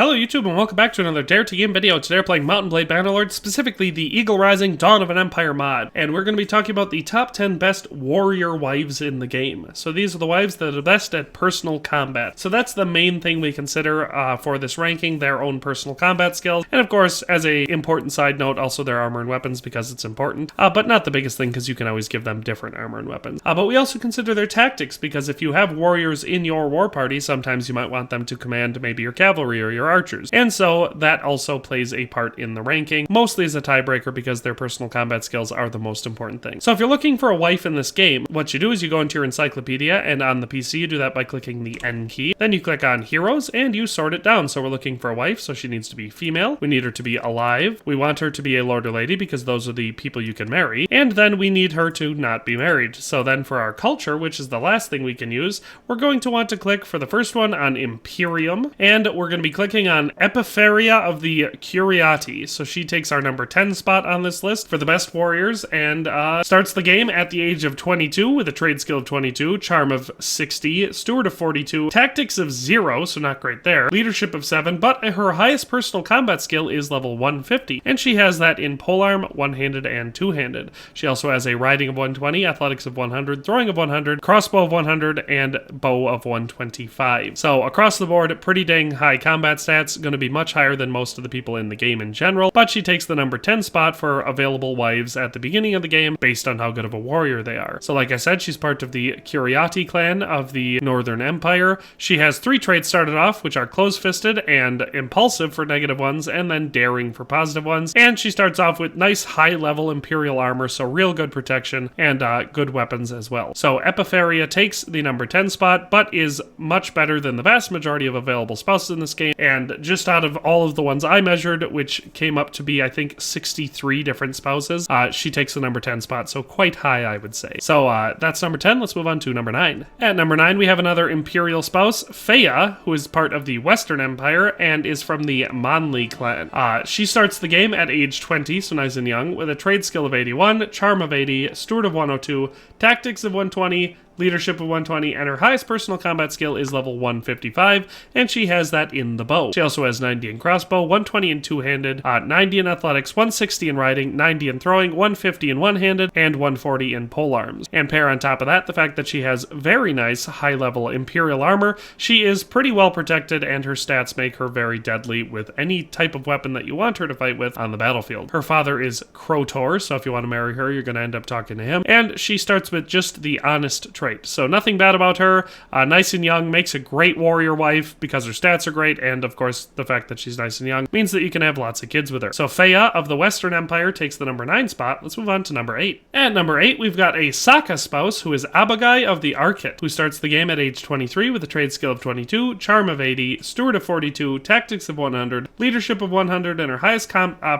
Hello YouTube and welcome back to another Dare to Game video. Today we're playing Mount & Blade Bannerlord, specifically the Eagle Rising Dawn of an Empire mod. And we're going to be talking about the top 10 best warrior wives in the game. So these are the wives that are the best at personal combat. So that's the main thing we consider for this ranking, their own personal combat skills. And of course, as a important side note, also their armor and weapons because it's important. But not the biggest thing because you can always give them different armor and weapons. But we also consider their tactics because if you have warriors in your war party, sometimes you might want them to command maybe your cavalry or your archers. And so that also plays a part in the ranking, mostly as a tiebreaker because their personal combat skills are the most important thing. So if you're looking for a wife in this game, what you do is you go into your encyclopedia, and on the PC you do that by clicking the N key. Then you click on heroes and you sort it down. So we're looking for a wife, so she needs to be female. We need her to be alive. We want her to be a lord or lady because those are the people you can marry. And then we need her to not be married. So then for our culture, which is the last thing we can use, we're going to want to click for the first one on Imperium, and we're going to be clicking on EPIPHERIA of the CURIATI. So she takes our number 10 spot on this list for the best warriors and starts the game at the age of 22 with a trade skill of 22, charm of 60, steward of 42, tactics of 0, so not great there, leadership of 7, but her highest personal combat skill is level 150, and she has that in polearm, one-handed, and two-handed. She also has a riding of 120, athletics of 100, throwing of 100, crossbow of 100, and bow of 125. So across the board, pretty dang high combat stats, going to be much higher than most of the people in the game in general, but she takes the number 10 spot for available wives at the beginning of the game based on how good of a warrior they are. So like I said, she's part of the CURIATI clan of the Northern Empire. She has 3 traits started off, which are close-fisted and impulsive for negative ones, and then daring for positive ones. And she starts off with nice high-level Imperial armor, so real good protection and good weapons as well. So EPIPHERIA takes the number 10 spot, but is much better than the vast majority of available spouses in this game, and just out of all of the ones I measured, which came up to be, I think, 63 different spouses, she takes the number 10 spot, so quite high, I would say. So that's number 10. Let's move on to number 9. At number 9, we have another Imperial spouse, PHAEA, who is part of the Western Empire and is from the MANUI clan. She starts the game at age 20, so nice and young, with a trade skill of 81, charm of 80, steward of 102, tactics of 120, leadership of 120, and her highest personal combat skill is level 155, and she has that in the bow. She also has 90 in crossbow, 120 in two-handed, 90 in athletics, 160 in riding, 90 in throwing, 150 in one-handed, and 140 in polearms. And pair on top of that the fact that she has very nice high-level Imperial armor. She is pretty well protected, and her stats make her very deadly with any type of weapon that you want her to fight with on the battlefield. Her father is Crotor, so if you want to marry her, you're going to end up talking to him. And she starts with just the honest trait. So nothing bad about her, nice and young, makes a great warrior wife because her stats are great, and of course the fact that she's nice and young means that you can have lots of kids with her. So PHAEA of the Western Empire takes the number 9 spot. Let's move on to number 8. At number 8, we've got a Saka spouse who is ABAGAI of the ARKIT, who starts the game at age 23 with a trade skill of 22, charm of 80, steward of 42, tactics of 100, leadership of 100, and her highest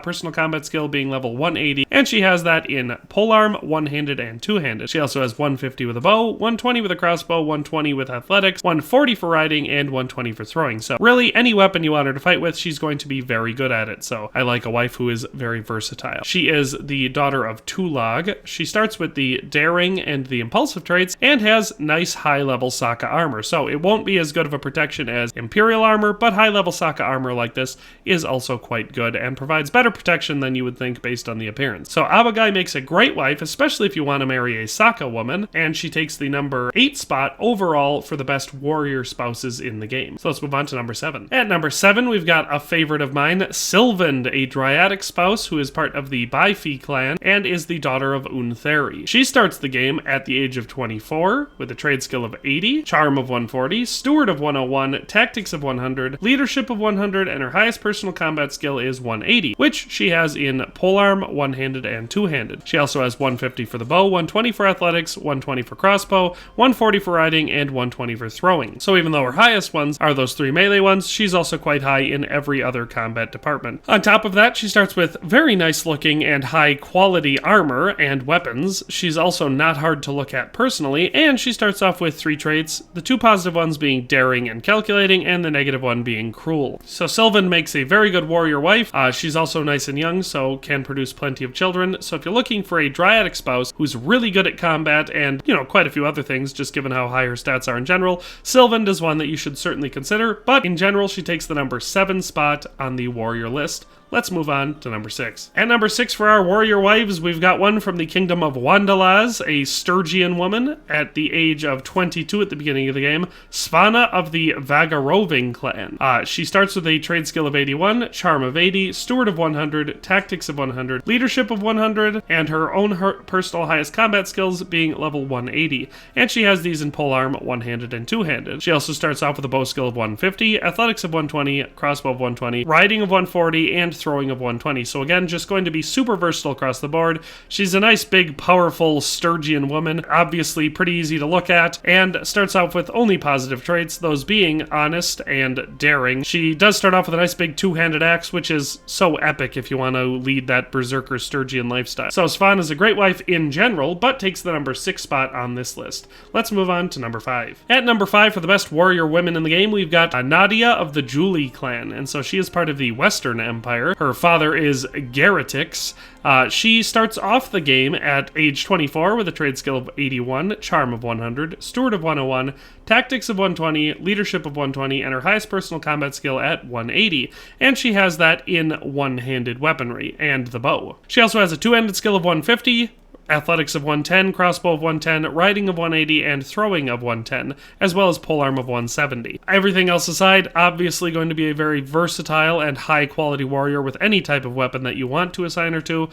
personal combat skill being level 180, and she has that in polearm, one-handed, and two-handed. She also has 150 with a bow, 120 with a crossbow, 120 with athletics, 140 for riding, and 120 for throwing. So really, any weapon you want her to fight with, she's going to be very good at it. So I like a wife who is very versatile. She is the daughter of Tulog. She starts with the daring and the impulsive traits and has nice high-level Saka armor. So it won't be as good of a protection as Imperial armor, but high-level Saka armor like this is also quite good and provides better protection than you would think based on the appearance. So ABAGAI makes a great wife, especially if you want to marry a Saka woman, and she takes the number 8 spot overall for the best warrior spouses in the game. So let's move on to number 7. At number 7, we've got a favorite of mine, SILVIND, a Dryadic spouse who is part of the BIEPHII clan and is the daughter of Untheri. She starts the game at the age of 24 with a trade skill of 80, charm of 140, steward of 101, tactics of 100, leadership of 100, and her highest personal combat skill is 180, which she has in polearm, one-handed, and two-handed. She also has 150 for the bow, 120 for athletics, 120 for crossbow, 140 for riding, and 120 for throwing. So even though her highest ones are those 3 melee ones, she's also quite high in every other combat department. On top of that, she starts with very nice looking and high quality armor and weapons. She's also not hard to look at personally, and she starts off with 3 traits, the 2 positive ones being daring and calculating, and the negative one being cruel. So SILVIND makes a very good warrior wife. She's also nice and young, so can produce plenty of children. So if you're looking for a Dryadic spouse who's really good at combat and, you know, quite a few few other things, just given how high her stats are in general. SILVIND is one that you should certainly consider, but in general, she takes the number 7 spot on the warrior list. Let's move on to number 6. At number 6 for our warrior wives, we've got one from the kingdom of Wandalaz, a Sturgian woman at the age of 22 at the beginning of the game, SVANA of the VAGIROVING clan. She starts with a trade skill of 81, charm of 80, steward of 100, tactics of 100, leadership of 100, and her own personal highest combat skills being level 180. And she has these in polearm, one-handed, and two-handed. She also starts off with a bow skill of 150, athletics of 120, crossbow of 120, riding of 140, and throwing of 120. So again, just going to be super versatile across the board. She's a nice, big, powerful Sturgian woman, obviously pretty easy to look at, and starts off with only positive traits, those being honest and daring. She does start off with a nice big two-handed axe, which is so epic if you want to lead that berserker Sturgian lifestyle. So SVANA is a great wife in general, but takes the number 6 spot on this list. Let's move on to number 5. At number 5 for the best warrior women in the game, we've got NADEA of the JULII clan, and so she is part of the Western Empire. Her father is Garatix. She starts off the game at age 24 with a trade skill of 81, charm of 100, steward of 101, tactics of 120, leadership of 120, and her highest personal combat skill at 180. And she has that in one-handed weaponry and the bow. She also has a two-handed skill of 150, athletics of 110, crossbow of 110, riding of 180, and throwing of 110, as well as polearm of 170. Everything else aside, obviously going to be a very versatile and high-quality warrior with any type of weapon that you want to assign her to.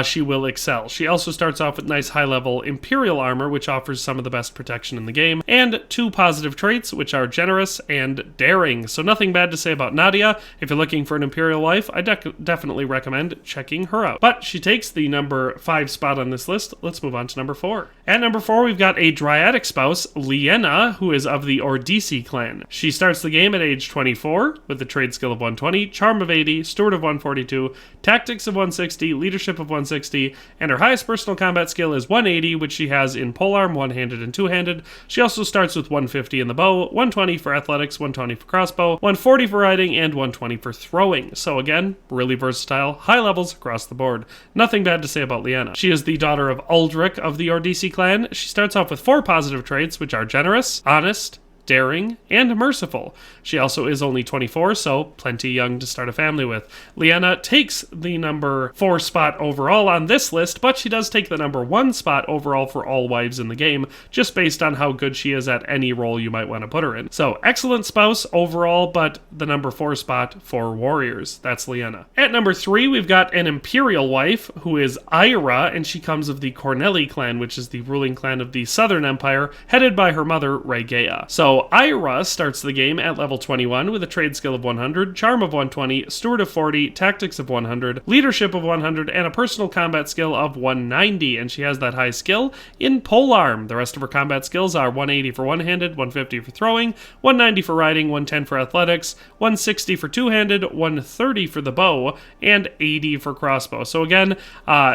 She will excel. She also starts off with nice high-level Imperial armor, which offers some of the best protection in the game, and 2 positive traits, which are generous and daring. So nothing bad to say about NADEA. If you're looking for an Imperial wife, I definitely recommend checking her out. But she takes the number 5 spot on this list. Let's move on to number 4. At number 4, we've got a Dryadic spouse, LIENA, who is of the ORDYSSI clan. She starts the game at age 24 with a trade skill of 120, charm of 80, steward of 142, tactics of 160, leadership of 160, and her highest personal combat skill is 180, which she has in polearm, one-handed, and two-handed. She also starts with 150 in the bow, 120 for athletics, 120 for crossbow, 140 for riding, and 120 for throwing. So again, really versatile, high levels across the board. Nothing bad to say about LIENA. She is the daughter of Uldric of the ORDYSSI clan. She starts off with 4 positive traits, which are generous, honest, daring, and merciful. She also is only 24, so plenty young to start a family with. LIENA takes the number 4 spot overall on this list, but she does take the number 1 spot overall for all wives in the game, just based on how good she is at any role you might want to put her in. So, excellent spouse overall, but the number 4 spot for warriors. That's LIENA. At number 3, we've got an Imperial wife, who is Ira, and she comes of the CORNELII clan, which is the ruling clan of the Southern Empire, headed by her mother, Regea. So, Ira starts the game at level 21 with a trade skill of 100, charm of 120, steward of 40, tactics of 100, leadership of 100, and a personal combat skill of 190, and she has that high skill in polearm. The rest of her combat skills are 180 for one-handed, 150 for throwing, 190 for riding, 110 for athletics, 160 for two-handed, 130 for the bow, and 80 for crossbow. So again,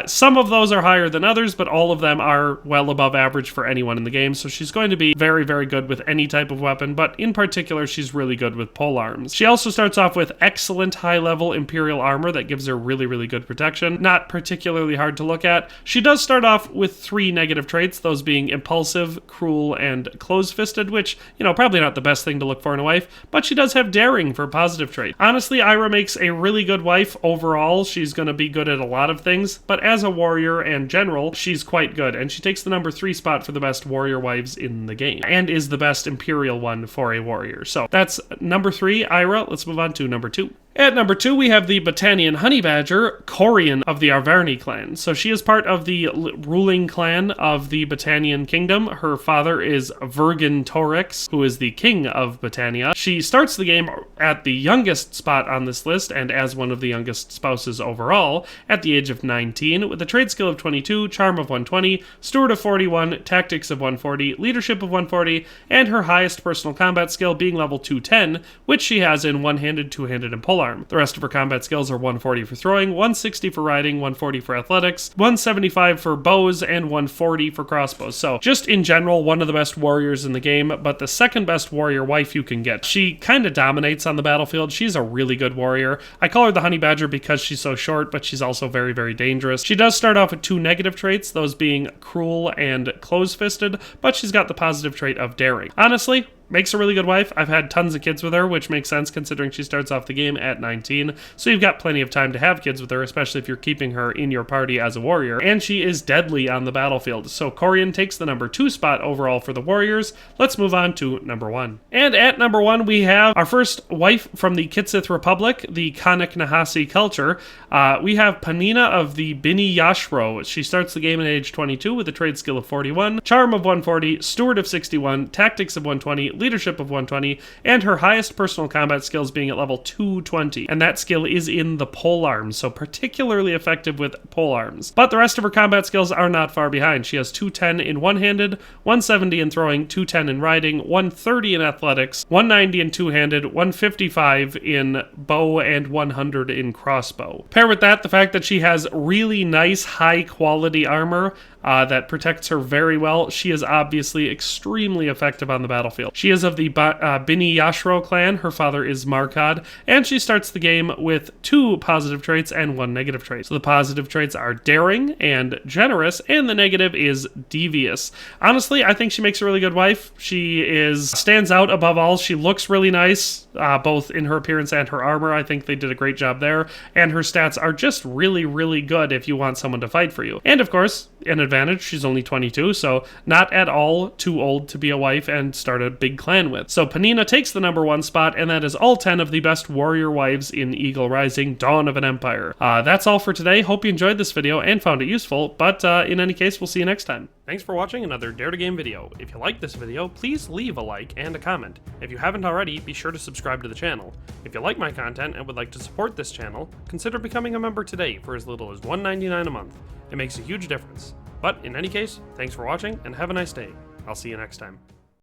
some of those are higher than others, but all of them are well above average for anyone in the game, so she's going to be very, very good with any type of weapon, but in particular, she's really good with polearms. She also starts off with excellent high-level Imperial armor that gives her really, really good protection. Not particularly hard to look at. She does start off with 3 negative traits, those being impulsive, cruel, and close-fisted, which, you know, probably not the best thing to look for in a wife, but she does have daring for a positive trait. Honestly, Ira makes a really good wife overall. She's going to be good at a lot of things, but as a warrior and general, she's quite good, and she takes the number 3 spot for the best warrior wives in the game, and is the best Imperial one for a warrior. So that's number 3, Ira. Let's move on to number 2. At number 2, we have the Battanian honey badger, COREIN of the ARVENI clan. So she is part of the ruling clan of the Battanian kingdom. Her father is Vercingetorix, who is the king of Battania. She starts the game at the youngest spot on this list, and as one of the youngest spouses overall, at the age of 19, with a trade skill of 22, charm of 120, steward of 41, tactics of 140, leadership of 140, and her highest personal combat skill being level 210, which she has in one-handed, two-handed, and polearm. polearm. The rest of her combat skills are 140 for throwing, 160 for riding, 140 for athletics, 175 for bows, and 140 for crossbows. So just in general, one of the best warriors in the game, but the second best warrior wife you can get. She kind of dominates on the battlefield. She's a really good warrior. I call her the honey badger because she's so short, but she's also very, very dangerous. She does start off with 2 negative traits, those being cruel and close-fisted, but she's got the positive trait of daring. Honestly, makes a really good wife. I've had tons of kids with her, which makes sense considering she starts off the game at 19. So you've got plenty of time to have kids with her, especially if you're keeping her in your party as a warrior. And she is deadly on the battlefield. So COREIN takes the number 2 spot overall for the warriors. Let's move on to number 1. And at number 1, we have our first wife from the Kitsith Republic, the Kanak Nahasi culture. We have PANINA of the BINI YASHRO. She starts the game at age 22 with a trade skill of 41, charm of 140, steward of 61, tactics of 120, leadership of 120, and her highest personal combat skills being at level 220, and that skill is in the polearm, so particularly effective with polearms. But the rest of her combat skills are not far behind. She has 210 in one-handed, 170 in throwing, 210 in riding, 130 in athletics, 190 in two-handed, 155 in bow, and 100 in crossbow. Pair with that the fact that she has really nice high-quality armor that protects her very well. She is obviously extremely effective on the battlefield. She is of the BINI YASHRO clan. Her father is Markad, and she starts the game with 2 positive traits and 1 negative trait. So the positive traits are daring and generous, and the negative is devious. Honestly, I think she makes a really good wife. She stands out above all. She looks really nice, both in her appearance and her armor. I think they did a great job there, and her stats are just really, really good if you want someone to fight for you. And of course, an advantage, she's only 22, so not at all too old to be a wife and start a big clan with. So PANINA takes the number 1 spot, and that is all 10 of the best warrior wives in Eagle Rising: Dawn of an Empire. That's all for today. Hope you enjoyed this video and found it useful, but in any case, we'll see you next time. Thanks for watching another Dare to Game video. If you liked this video, please leave a like and a comment. If you haven't already, be sure to subscribe to the channel. If you like my content and would like to support this channel, consider becoming a member today for as little as $1.99 a month. It makes a huge difference. But in any case, thanks for watching and have a nice day. I'll see you next time.